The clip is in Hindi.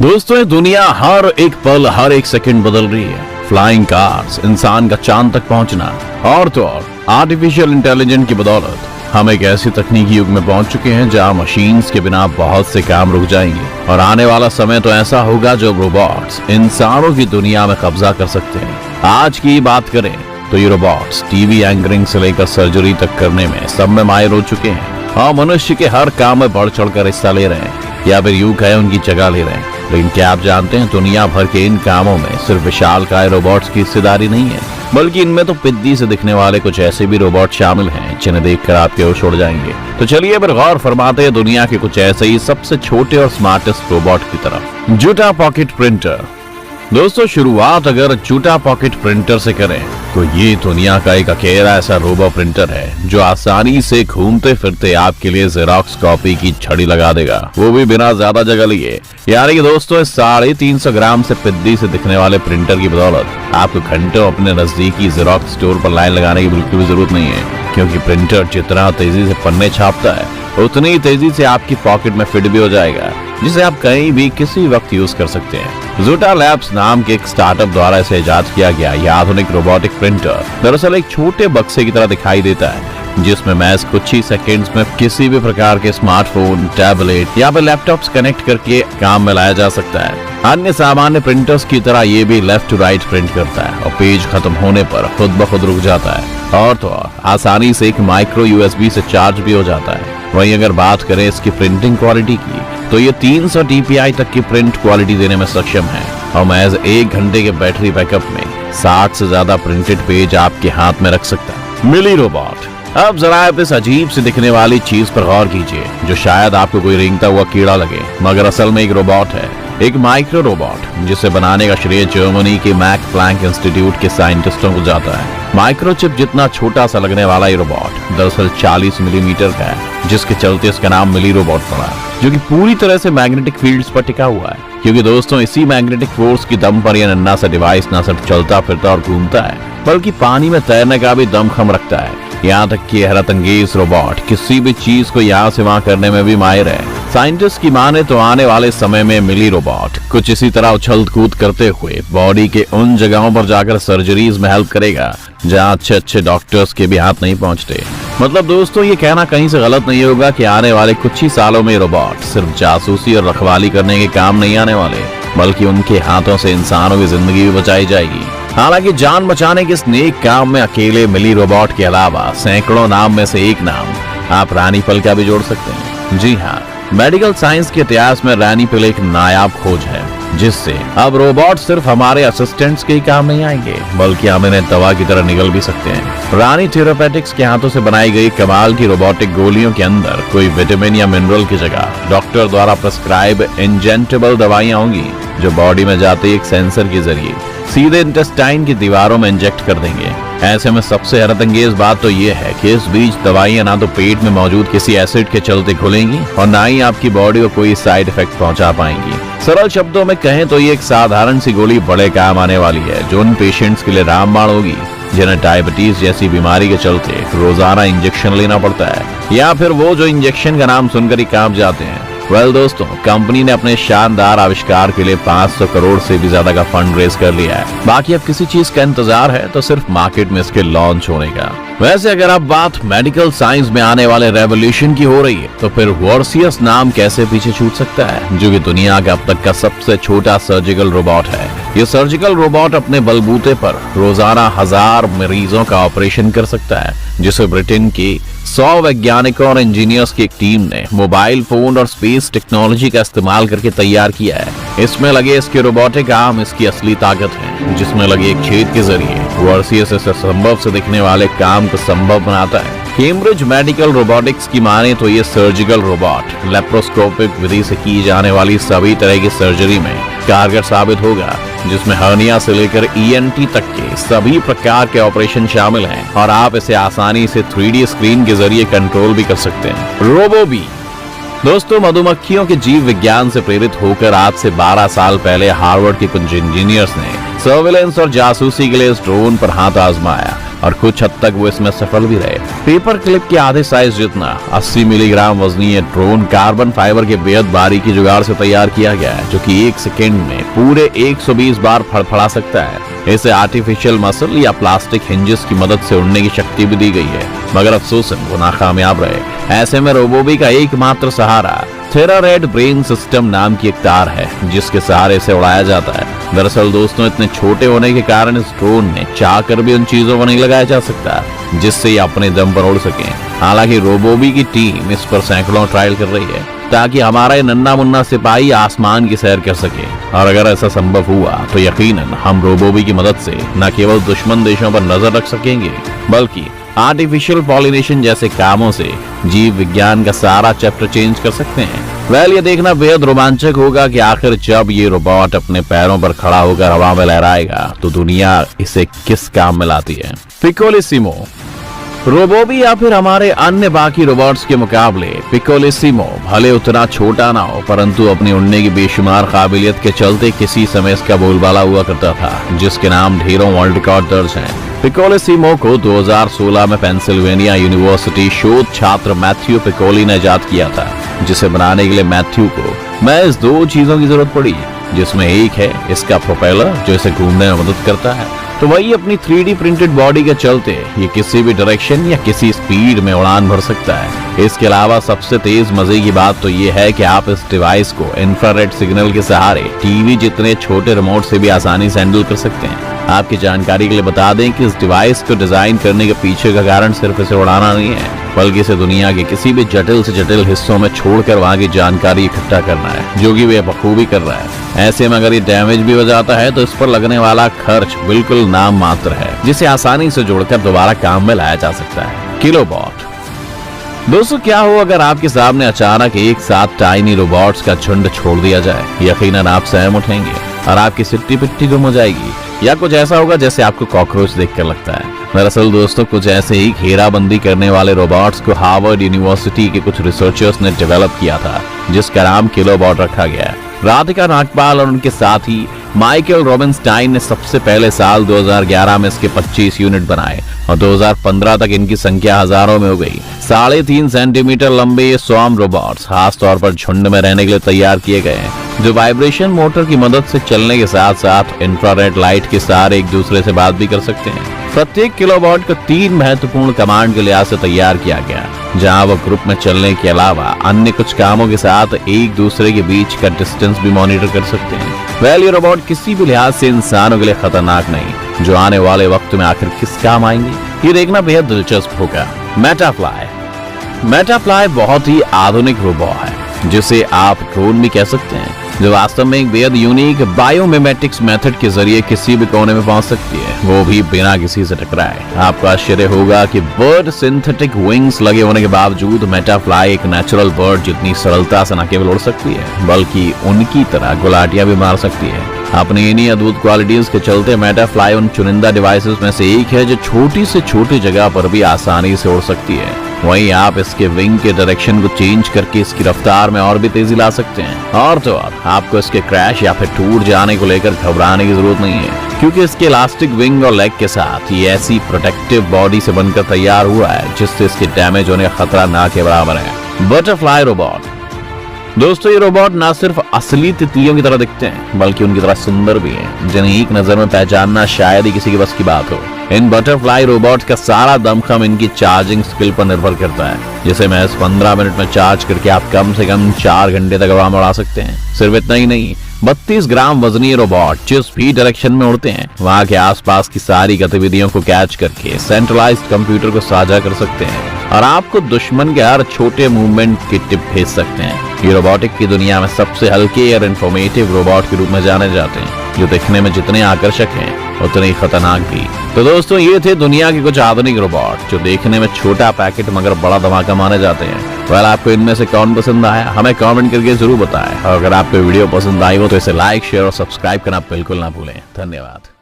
दोस्तों ये दुनिया हर एक पल हर एक सेकंड बदल रही है। फ्लाइंग कार्स, इंसान का चांद तक पहुंचना और तो और आर्टिफिशियल इंटेलिजेंस की बदौलत हम एक ऐसी तकनीकी युग में पहुंच चुके हैं जहां मशीन्स के बिना बहुत से काम रुक जाएंगे और आने वाला समय तो ऐसा होगा जब रोबोट्स इंसानों की दुनिया में कब्जा कर सकते हैं। आज की बात करें तो ये रोबोट्स टीवी एंकरिंग से लेकर सर्जरी तक करने में सब में माहिर हो चुके हैं और मनुष्य के हर काम में बढ़ चढ़कर हिस्सा ले रहे हैं या फिर यूं कहें उनकी जगह ले रहे हैं। लेकिन क्या आप जानते हैं दुनिया भर के इन कामों में सिर्फ विशालकाय रोबोट्स की हिस्सेदारी नहीं है, बल्कि इनमें तो पिद्दी से दिखने वाले कुछ ऐसे भी रोबोट शामिल हैं जिन्हें देखकर आपके होश उड़ जाएंगे। तो चलिए फिर गौर फरमाते हैं दुनिया के कुछ ऐसे ही सबसे छोटे और स्मार्टेस्ट रोबोट की तरफ। जूटा पॉकेट प्रिंटर। दोस्तों शुरुआत अगर जूटा पॉकेट प्रिंटर से करें तो ये दुनिया का एक अकेला ऐसा रोबो प्रिंटर है जो आसानी से घूमते फिरते आपके लिए जेरोक्स कॉपी की छड़ी लगा देगा, वो भी बिना ज्यादा जगह लिए। यानी कि दोस्तों 350 ग्राम से पिद्दी से दिखने वाले प्रिंटर की बदौलत आपको घंटों अपने नजदीकी जेरोक्स स्टोर पर लाइन लगाने की बिल्कुल भी जरूरत नहीं है, क्योंकि प्रिंटर जितना तेजी से पन्ने छापता है उतनी ही तेजी से आपकी पॉकेट में फिट भी हो जाएगा, जिसे आप कहीं भी किसी वक्त यूज कर सकते हैं। जूटा लैब्स नाम के एक स्टार्टअप द्वारा इसे इजाद किया गया यह आधुनिक रोबोटिक प्रिंटर दरअसल एक छोटे बक्से की तरह दिखाई देता है, जिसमें महज कुछ ही सेकंड्स में किसी भी प्रकार के स्मार्टफोन, टैबलेट या फिर लैपटॉप्स कनेक्ट करके काम में लाया जा सकता है। अन्य सामान्य प्रिंटर्स की तरह ये भी लेफ्ट टू राइट प्रिंट करता है और पेज खत्म होने पर खुद ब खुद रुक जाता है और तो और आसानी से एक माइक्रो यूएसबी से चार्ज भी हो जाता है। वहीं अगर बात करें इसकी प्रिंटिंग क्वालिटी की तो ये 300 DPI तक की प्रिंट क्वालिटी देने में सक्षम है और महज 1 घंटे के बैटरी बैकअप में 60 से ज्यादा प्रिंटेड पेज आपके हाथ में रख सकता है। मिली रोबोट। अब जरा आप इस अजीब से दिखने वाली चीज पर गौर कीजिए जो शायद आपको कोई रेंगता हुआ कीड़ा लगे, मगर असल में एक रोबोट है, एक माइक्रो रोबोट जिसे बनाने का श्रेय जर्मनी के मैक्स प्लैंक इंस्टीट्यूट के साइंटिस्टों को जाता है। माइक्रोचिप जितना छोटा सा लगने वाला ये रोबोट दरअसल 40 मिलीमीटर का है, जिसके चलते इसका नाम मिली रोबोट पड़ा, जो कि पूरी तरह से मैग्नेटिक फील्ड्स पर टिका हुआ है। क्योंकि दोस्तों इसी मैग्नेटिक फोर्स की दम पर यह नन्हा सा डिवाइस न सिर्फ चलता फिरता और घूमता है, बल्कि पानी में तैरने का भी दमखम रखता है। यहाँ तक कि हैरत अंगेज रोबोट किसी भी चीज को यहाँ से वहाँ करने में भी माहिर है। साइंटिस्ट की माने तो आने वाले समय में मिली रोबोट कुछ इसी तरह उछल कूद करते हुए बॉडी के उन जगहों पर जाकर सर्जरीज में हेल्प करेगा जहाँ अच्छे डॉक्टर्स के भी हाथ नहीं पहुँचते। मतलब दोस्तों ये कहना कहीं से गलत नहीं होगा कि आने वाले कुछ ही सालों में रोबोट सिर्फ जासूसी और रखवाली करने के काम नहीं आने वाले, बल्कि उनके हाथों से इंसानों की जिंदगी भी बचाई जाएगी। हालांकि जान बचाने के इस नेक काम में अकेले मिली रोबोट के अलावा सैकड़ों नाम में से एक नाम आप रानी पल का भी जोड़ सकते हैं। जी हाँ, मेडिकल साइंस के इतिहास में रानी पिल एक नायाब खोज है, जिससे अब रोबोट सिर्फ हमारे असिस्टेंट्स के ही काम नहीं आएंगे, बल्कि हम इन्हें दवा की तरह निगल भी सकते हैं। रानी थेरापेटिक्स के हाथों से बनाई गई कमाल की रोबोटिक गोलियों के अंदर कोई विटामिन या मिनरल की जगह डॉक्टर द्वारा प्रेस्क्राइब इंजेक्टेबल दवाइयां होंगी, जो बॉडी में जाते ही एक सेंसर के जरिए सीधे इंटेस्टाइन की दीवारों में इंजेक्ट कर देंगे। ऐसे में सबसे हैरत अंगेज बात तो ये है कि इस बीच दवाइयां ना तो पेट में मौजूद किसी एसिड के चलते घुलेंगी और ना ही आपकी बॉडी को कोई साइड इफेक्ट पहुंचा पाएंगी। सरल शब्दों में कहें तो ये एक साधारण सी गोली बड़े काम आने वाली है, जो उन पेशेंट्स के लिए रामबाण होगी जिन्हें डायबिटीज जैसी बीमारी के चलते रोजाना इंजेक्शन लेना पड़ता है, या फिर वो जो इंजेक्शन का नाम सुनकर ही कांप जाते हैं। दोस्तों कंपनी ने अपने शानदार आविष्कार के लिए 500 करोड़ से भी ज्यादा का फंड रेज कर लिया है। बाकी अब किसी चीज का इंतजार है तो सिर्फ मार्केट में इसके लॉन्च होने का। वैसे अगर अब बात मेडिकल साइंस में आने वाले रेवोल्यूशन की हो रही है तो फिर वर्सियस नाम कैसे पीछे छूट सकता है, जो कि दुनिया का अब तक का सबसे छोटा सर्जिकल रोबोट है। ये सर्जिकल रोबोट अपने बलबूते पर रोजाना 1000 मरीजों का ऑपरेशन कर सकता है, जिसे ब्रिटेन की 100 वैज्ञानिकों और इंजीनियर्स की एक टीम ने मोबाइल फोन और स्पेस टेक्नोलॉजी का इस्तेमाल करके तैयार किया है। इसमें लगे इसके रोबोटिक आर्म इसकी असली ताकत है, जिसमें लगे एक छेद के जरिए वर्सियस इस असंभव से दिखने वाले काम को संभव बनाता है। कैम्ब्रिज मेडिकल रोबोटिक्स की माने तो ये सर्जिकल रोबोट लेप्रोस्कोपिक विधि से की जाने वाली सभी तरह की सर्जरी में कारगर साबित होगा, जिसमें हर्निया से लेकर ENT तक के सभी प्रकार के ऑपरेशन शामिल हैं और आप इसे आसानी से 3D स्क्रीन के जरिए कंट्रोल भी कर सकते हैं। रोबोबी। दोस्तों मधुमक्खियों के जीव विज्ञान से प्रेरित होकर आज से 12 साल पहले हार्वर्ड के कुछ इंजीनियर्स ने सर्विलेंस और जासूसी के लिए इस ड्रोन पर हाथ आजमाया और कुछ हद तक वो इसमें सफल भी रहे। पेपर क्लिप के आधे साइज जितना 80 मिलीग्राम वजनी ये ड्रोन कार्बन फाइबर के बेहद बारीकी जुगाड़ से तैयार किया गया है, जो कि 1 सेकेंड में पूरे 120 बार फड़फड़ा सकता है। इसे आर्टिफिशियल मसल या प्लास्टिक हिंजेस की मदद से उड़ने की शक्ति भी दी गई है, मगर अफसोसन वो नाकामयाब रहे। ऐसे में रोबोबी का एकमात्र सहारा थेरारेड ब्रेन सिस्टम नाम की एक तार है, जिसके सहारे से उड़ाया जाता है। दरअसल दोस्तों, इतने छोटे होने के कारण इस ड्रोन में चाह कर भी उन चीजों को नहीं लगाया जा सकता जिससे ये अपने दम पर उड़ सके। हालांकि रोबोबी की टीम इस पर सैकड़ों ट्रायल कर रही है ताकि हमारा ये नन्ना मुन्ना सिपाही आसमान की सैर कर सके। और अगर ऐसा संभव हुआ तो यकीनन हम रोबोबी की मदद से न केवल दुश्मन देशों पर नजर रख सकेंगे, बल्कि आर्टिफिशियल पॉलिनेशन जैसे कामों से जीव विज्ञान का सारा चैप्टर चेंज कर सकते हैं। ये देखना बेहद रोमांचक होगा कि आखिर जब ये रोबोट अपने पैरों पर खड़ा होकर हवा में लहराएगा तो दुनिया इसे किस काम में लाती है। पिकोलिसिमो रोबोबी या फिर हमारे अन्य बाकी रोबोट्स के मुकाबले पिकोलिसिमो भले उतना छोटा ना हो, परंतु अपनी उड़ने की बेशुमार काबिलियत के चलते किसी समय इसका बोलबाला हुआ करता था, जिसके नाम ढेरों वर्ल्ड रिकॉर्ड दर्ज हैं। पिकोलिसिमो को 2016 में पेंसिल्वेनिया यूनिवर्सिटी शोध छात्र मैथ्यू पिकोली ने इजाद किया था, जिसे बनाने के लिए मैथ्यू को महज 2 चीजों की जरूरत पड़ी, जिसमें एक है इसका प्रोपेलर जो इसे घूमने में मदद करता है, तो वही अपनी 3D प्रिंटेड बॉडी के चलते ये किसी भी डायरेक्शन या किसी स्पीड में उड़ान भर सकता है। इसके अलावा सबसे तेज मजे की बात तो ये है कि आप इस डिवाइस को इंफ्रारेड सिग्नल के सहारे टीवी जितने छोटे रिमोट से भी आसानी से हैंडल कर सकते हैं। आपकी जानकारी के लिए बता दें कि इस डिवाइस को डिजाइन करने के पीछे का कारण सिर्फ इसे उड़ाना नहीं है, बल्कि इसे दुनिया के किसी भी जटिल से जटिल हिस्सों में छोड़कर वहां की जानकारी इकट्ठा करना है, जो कि वे बखूबी कर रहा है। ऐसे में अगर ये डैमेज भी हो जाता है तो इस पर लगने वाला खर्च बिल्कुल नाम मात्र है, जिसे आसानी से जोड़कर दोबारा काम में लाया जा सकता है। किलोबॉट दोस्तों, क्या हो अगर आपके सामने अचानक एक साथ टाइनी रोबोट्स का झुंड छोड़ दिया जाए? यकीनन आप सहम उठेंगे और आपकी सिट्टी पिट्टी गुम हो जाएगी, या कुछ ऐसा होगा जैसे आपको कॉकरोच देखकर लगता है। दरअसल दोस्तों, कुछ ऐसे ही घेराबंदी करने वाले रोबोट्स को हार्वर्ड यूनिवर्सिटी के कुछ रिसर्चर्स ने डेवलप किया था, जिसका नाम किलोबॉट रखा गया है। राधिका नागपाल और उनके साथी माइकल रॉबिन्सटाइन ने सबसे पहले साल 2011 में इसके 25 यूनिट बनाए और 2015 तक इनकी संख्या हजारों में हो गई। 3.5 सेंटीमीटर लंबे ये स्वार्म रोबोट्स खास तौर पर झुंड में रहने के लिए तैयार किए गए हैं, जो वाइब्रेशन मोटर की मदद से चलने के साथ साथ इंफ्रारेड लाइट के सहारे एक दूसरे से बात भी कर सकते हैं। प्रत्येक किलोबॉट को 3 महत्वपूर्ण कमांड के लिहाज से तैयार किया गया, जहां वो ग्रुप में चलने के अलावा अन्य कुछ कामों के साथ एक दूसरे के बीच का डिस्टेंस भी मॉनिटर कर सकते हैं। ये रोबोट किसी भी लिहाज से इंसानों के लिए खतरनाक नहीं, जो आने वाले वक्त में आखिर किस काम आएंगे ये देखना बेहद दिलचस्प होगा। मेटाफ्लाई बहुत ही आधुनिक रोबोट है, जिसे आप ड्रोन भी कह सकते हैं, जो वास्तव में एक बेहद यूनिक बायोमिमेटिक्स मेथड के जरिए किसी भी कोने में पहुंच सकती है, वो भी बिना किसी से टकराए। आपको आश्चर्य होगा कि बर्ड सिंथेटिक विंग्स लगे होने के बावजूद मेटाफ्लाई एक नेचुरल बर्ड जितनी सरलता से न केवल उड़ सकती है, बल्कि उनकी तरह गुलाटियां भी मार सकती है। अपनी इन्हीं अद्भुत क्वालिटीज के चलते मेटाफ्लाई उन चुनिंदा डिवाइसेस में से एक है जो छोटी से छोटी जगह पर भी आसानी से उड़ सकती है। वहीं आप इसके विंग के डायरेक्शन को चेंज करके इसकी रफ्तार में और भी तेजी ला सकते हैं। और तो और आपको इसके क्रैश या फिर टूट जाने को लेकर घबराने की जरूरत नहीं है, क्योंकि इसके इलास्टिक विंग और लेग के साथ ये ऐसी प्रोटेक्टिव बॉडी से बनकर तैयार हुआ है जिससे इसके डैमेज होने का खतरा ना के बराबर है। बटरफ्लाई रोबोट दोस्तों, ये रोबोट ना सिर्फ असली तितलियों की तरह दिखते हैं, बल्कि उनकी तरह सुंदर भी हैं, जिन्हें एक नजर में पहचानना शायद ही किसी के बस की बात हो। इन बटरफ्लाई रोबोट का सारा दमखम इनकी चार्जिंग स्किल पर निर्भर करता है, जिसे महज 15 मिनट में चार्ज करके आप कम से कम 4 घंटे तक हवा में उड़ा सकते हैं। सिर्फ इतना ही नहीं, 32 ग्राम वजनी रोबोट जिस भी डायरेक्शन में उड़ते हैं वहां के आसपास की सारी गतिविधियों को कैच करके सेंट्रलाइज्ड कंप्यूटर को साझा कर सकते हैं और आपको दुश्मन के हर छोटे मूवमेंट की टिप भेज सकते हैं। ये रोबोटिक की दुनिया में सबसे हल्के और इंफॉर्मेटिव रोबोट के रूप में जाने जाते हैं, जो दिखने में जितने आकर्षक हैं उतने ही खतरनाक भी। तो दोस्तों, ये थे दुनिया के कुछ आधुनिक रोबोट जो देखने में छोटा पैकेट मगर बड़ा धमाका माने जाते हैं। आपको इनमें से कौन पसंद आया हमें कमेंट करके जरूर बताएं, और अगर आपको वीडियो पसंद आई हो तो इसे लाइक, शेयर और सब्सक्राइब करना बिल्कुल ना भूलें। धन्यवाद।